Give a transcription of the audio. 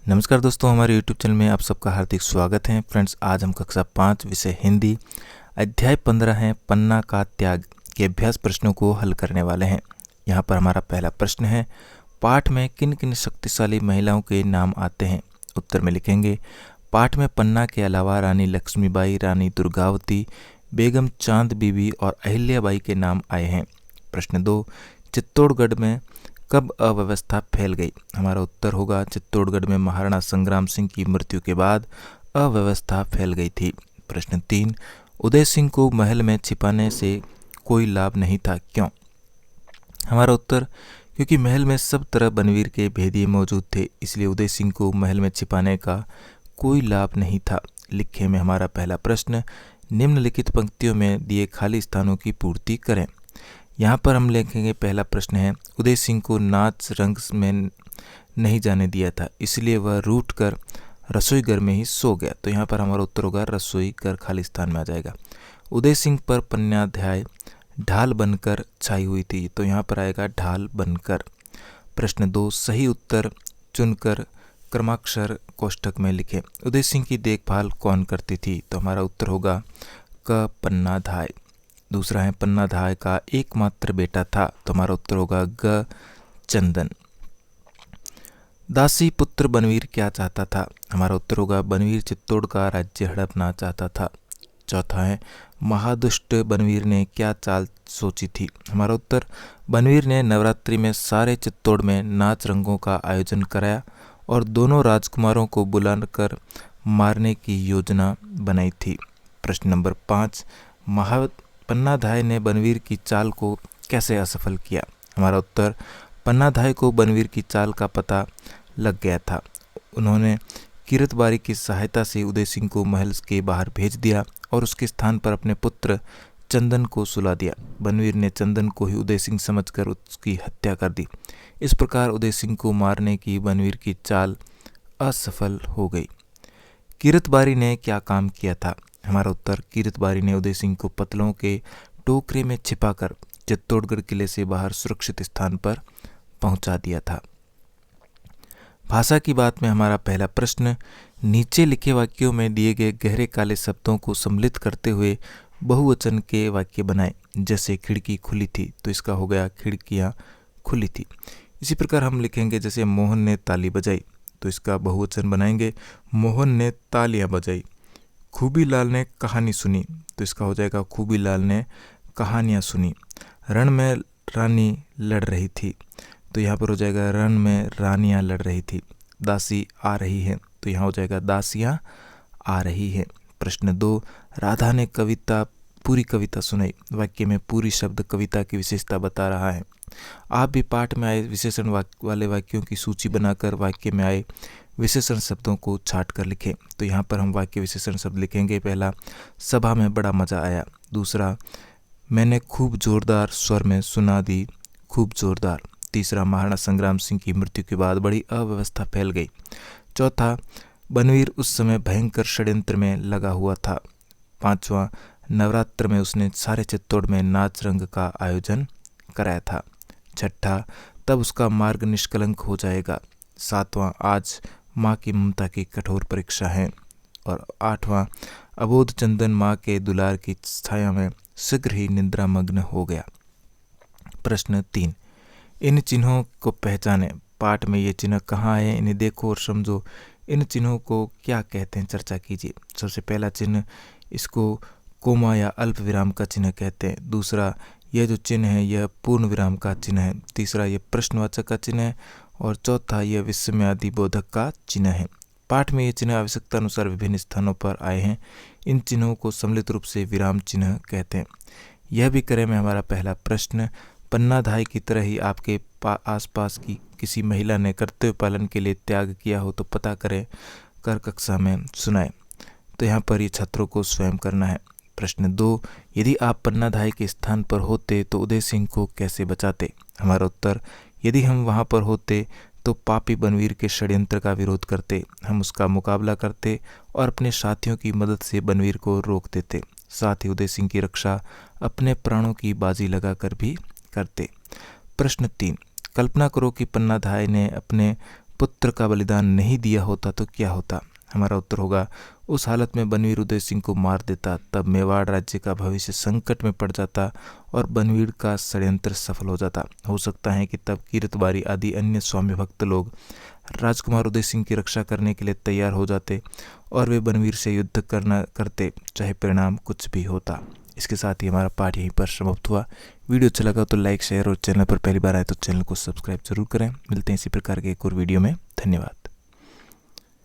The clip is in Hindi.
नमस्कार दोस्तों, हमारे YouTube चैनल में आप सबका हार्दिक स्वागत है। फ्रेंड्स, आज हम कक्षा 5 विषय हिंदी अध्याय 15 है पन्ना का त्याग के अभ्यास प्रश्नों को हल करने वाले हैं। यहाँ पर हमारा पहला प्रश्न है, पाठ में किन किन शक्तिशाली महिलाओं के नाम आते हैं? उत्तर में लिखेंगे, पाठ में पन्ना के अलावा रानी लक्ष्मीबाई, रानी दुर्गावती, बेगम चांद बीबी और अहिल्याबाई के नाम आए हैं। प्रश्न 2, चित्तौड़गढ़ में कब अव्यवस्था फैल गई? हमारा उत्तर होगा, चित्तौड़गढ़ में महाराणा संग्राम सिंह की मृत्यु के बाद अव्यवस्था फैल गई थी। प्रश्न 3, उदय सिंह को महल में छिपाने से कोई लाभ नहीं था, क्यों? हमारा उत्तर, क्योंकि महल में सब तरह बनवीर के भेदिए मौजूद थे, इसलिए उदय सिंह को महल में छिपाने का कोई लाभ नहीं था। लिखे में हमारा पहला प्रश्न, निम्नलिखित पंक्तियों में दिए खाली स्थानों की पूर्ति करें। यहाँ पर हम लिखेंगे, पहला प्रश्न है, उदय सिंह को नाच रंग में नहीं जाने दिया था, इसलिए वह रूठ कर रसोई घर में ही सो गया। तो यहाँ पर हमारा उत्तर होगा रसोई घर खाली स्थान में आ जाएगा। उदय सिंह पर पन्नाध्याय ढाल बनकर छाई हुई थी, तो यहाँ पर आएगा ढाल बनकर। प्रश्न 2, सही उत्तर चुनकर क्रमाक्षर कोष्ठक में लिखें। उदय सिंह की देखभाल कौन करती थी? तो हमारा उत्तर होगा क पन्नाधाय। दूसरा है, पन्नाधाय का एकमात्र बेटा था, तो हमारा उत्तर होगा ग चंदन। दासी पुत्र बनवीर क्या चाहता था? हमारा उत्तर होगा, बनवीर चित्तौड़ का राज्य हड़पना चाहता था। चौथा है, महादुष्ट बनवीर ने क्या चाल सोची थी? हमारा उत्तर, बनवीर ने नवरात्रि में सारे चित्तौड़ में नाच रंगों का आयोजन कराया और दोनों राजकुमारों को बुलाकर मारने की योजना बनाई थी। प्रश्न नंबर 5, पन्नाधाय ने बनवीर की चाल को कैसे असफल किया? हमारा उत्तर, पन्नाधाय को बनवीर की चाल का पता लग गया था। उन्होंने किरतबारी की सहायता से उदय सिंह को महल के बाहर भेज दिया और उसके स्थान पर अपने पुत्र चंदन को सुला दिया। बनवीर ने चंदन को ही उदय सिंह समझकर उसकी हत्या कर दी। इस प्रकार उदय सिंह को मारने की बनवीर की चाल असफल हो गई। किरतबारी ने क्या काम किया था? हमारा उत्तर, किरतबारी ने उदय सिंह को पत्तलों के टोकरे में छिपाकर चित्तौड़गढ़ किले से बाहर सुरक्षित स्थान पर पहुंचा दिया था। भाषा की बात में हमारा पहला प्रश्न, नीचे लिखे वाक्यों में दिए गए गहरे काले शब्दों को सम्मिलित करते हुए बहुवचन के वाक्य बनाएं। जैसे खिड़की खुली थी, तो इसका हो गया खिड़कियां खुली थी। इसी प्रकार हम लिखेंगे, जैसे मोहन ने ताली बजाई, तो इसका बहुवचन बनाएंगे, मोहन ने तालियां बजाई। खूबीलाल ने कहानी सुनी, तो इसका हो जाएगा खूबीलाल ने कहानियाँ सुनी। रण में रानी लड़ रही थी, तो यहाँ पर हो जाएगा रण में रानियाँ लड़ रही थी। दासी आ रही है, तो यहाँ हो जाएगा दासियाँ आ रही है। प्रश्न 2, राधा ने पूरी कविता सुनाई। वाक्य में पूरी शब्द कविता की विशेषता बता रहा है। आप भी पाठ में आए विशेषण वाले वाक्यों की सूची बनाकर वाक्य में आए विशेषण शब्दों को छाट कर लिखें। तो यहाँ पर हम वाक्य विशेषण शब्द लिखेंगे। पहला, सभा में बड़ा मजा आया। दूसरा, मैंने खूब जोरदार स्वर में सुना दी, खूब जोरदार। तीसरा, महाराणा संग्राम सिंह की मृत्यु के बाद बड़ी अव्यवस्था फैल गई। चौथा, बनवीर उस समय भयंकर षड्यंत्र में लगा हुआ था। पांचवा, नवरात्र में उसने सारे चित्तौड़ में नाच रंग का आयोजन कराया था। छठा, तब उसका मार्ग निष्कलंक हो जाएगा। सातवां, आज माँ की ममता की कठोर परीक्षा है। और आठवां, अबोध चंदन माँ के दुलार की छाया में शीघ्र ही निद्रा मग्न हो गया। प्रश्न 3, इन चिन्हों को पहचानें। पाठ में ये चिन्ह कहाँ है, इन्हें देखो और समझो। इन चिन्हों को क्या कहते हैं, चर्चा कीजिए। सबसे पहला चिन्ह, इसको कोमा या अल्प विराम का चिन्ह कहते हैं। दूसरा, यह जो चिन्ह है यह पूर्ण विराम का चिन्ह है। तीसरा, यह प्रश्नवाचक का चिन्ह है। और चौथा, यह विस्मयादि बोधक का चिन्ह है। पाठ में ये चिन्ह आवश्यकता अनुसार विभिन्न स्थानों पर आए हैं। इन चिन्हों को सम्मिलित रूप से विराम चिन्ह कहते हैं। यह भी करें में हमारा पहला प्रश्न, पन्नाधाय की तरह ही आपके आसपास की किसी महिला ने कर्तव्य पालन के लिए त्याग किया हो तो पता करें, कर कक्षा में सुनाएं। तो यहाँ पर ये छात्रों को स्वयं करना है। प्रश्न 2, यदि आप पन्नाधाय के स्थान पर होते तो उदय सिंह को कैसे बचाते? हमारा उत्तर, यदि हम वहाँ पर होते तो पापी बनवीर के षड्यंत्र का विरोध करते, हम उसका मुकाबला करते और अपने साथियों की मदद से बनवीर को रोक देते। साथ ही उदय सिंह की रक्षा अपने प्राणों की बाजी लगाकर भी करते। प्रश्न 3, कल्पना करो कि पन्नाधाय ने अपने पुत्र का बलिदान नहीं दिया होता तो क्या होता? हमारा उत्तर होगा, उस हालत में बनवीर उदय सिंह को मार देता, तब मेवाड़ राज्य का भविष्य संकट में पड़ जाता और बनवीर का षड्यंत्र सफल हो जाता। हो सकता है कि तब कीरतबारी आदि अन्य स्वामी भक्त लोग राजकुमार उदय सिंह की रक्षा करने के लिए तैयार हो जाते और वे बनवीर से युद्ध करते, चाहे परिणाम कुछ भी होता। इसके साथ ही हमारा पाठ यहीं पर समाप्त हुआ। वीडियो अच्छा लगा तो लाइक, शेयर और चैनल पर पहली बार आए तो चैनल को सब्सक्राइब जरूर करें। मिलते हैं इसी प्रकार के एक और वीडियो में। धन्यवाद।